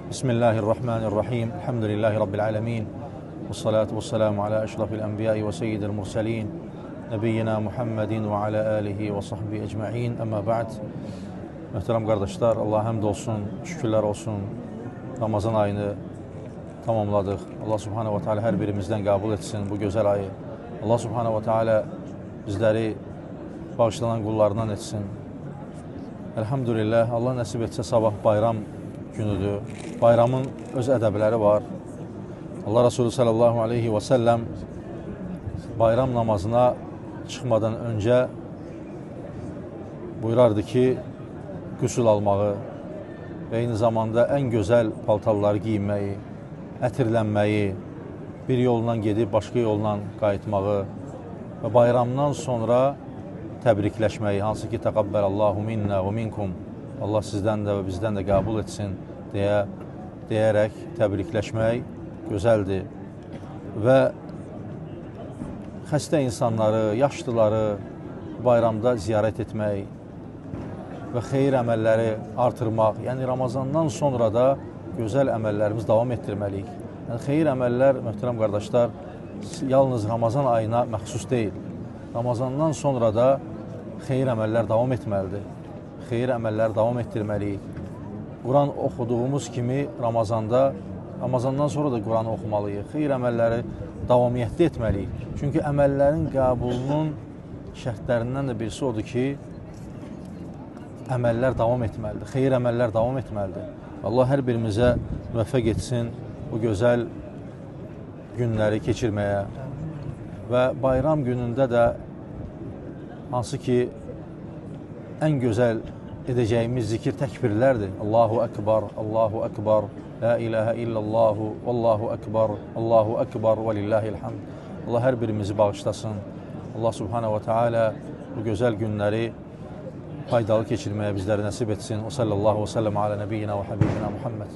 Bismillahirrahmanirrahim. Elhamdülillahi Rabbil alemin. Və salatu və selamu alə əşrafil ənbiyai və seyyidil mursalin. Nəbiyyina Muhammedin və alə alihi və sahbihi ecma'in. Əmmə ba'd. Möhtərəm qardaşlar, Allah həmd olsun, şükürlər olsun. Ramazan ayını tamamladıq. Allah subhanahu wa ta'ala hər birimizdən qəbul etsin bu gözəl ayı. Allah subhanahu wa ta'ala bizləri bağışlanan qullarından etsin. Elhamdülillah, Allah nəsib etsə sabah bayram günüdür. Bayramın öz ədəbləri var. Allah Resulü sallallahu aleyhi və səlləm bayram namazına çıxmadan öncə buyurardı ki, qüsül almağı və eyni zamanda ən gözəl paltarları giyinməyi, ətirlənməyi, bir yoldan gedib başqa yoldan qayıtmağı və bayramdan sonra təbrikləşməyi, hansı ki, təqabbəlallahu minnə və minkum, Allah sizdən də və bizdən də qəbul etsin deyərək təbrikləşmək gözəldir. Və xəstə insanları, yaşlıları bayramda ziyarət etmək və xeyir əməlləri artırmaq, yəni Ramazandan sonra da gözəl əməllərimiz davam etdirməliyik. Yəni, xeyir əməllər, möhtərəm qardaşlar, yalnız Ramazan ayına məxsus deyil. Ramazandan sonra da xeyir əməllər davam etməlidir. Xeyir əməlləri davam etdirməliyik. Quran oxuduğumuz kimi Ramazandan sonra da Quranı oxumalıyıq. Xeyir əməlləri davamiyyətli etməliyik. Çünki əməllərin qəbulunun şərtlərindən də birisi odur ki, əməllər davam etməlidir. Xeyir əməllər davam etməlidir. Allah hər birimizə müvəffəq etsin bu gözəl günləri keçirməyə və bayram günündə də hansı ki, ən gözəl edəcəyimiz zikir təkbirlərdir. Allahu Ekber, Allahu Ekber, La ilahə illallahu, Allahu Ekber, Allahu Ekber və lillahilhamd. Allah hər birimizi bağışlasın. Allah subhanahu wa ta'ala bu gözəl günləri faydalı keçirməyə bizləri nəsib etsin. Və sallallahu və səlləm alə nəbiyyina və habibina Muhammed.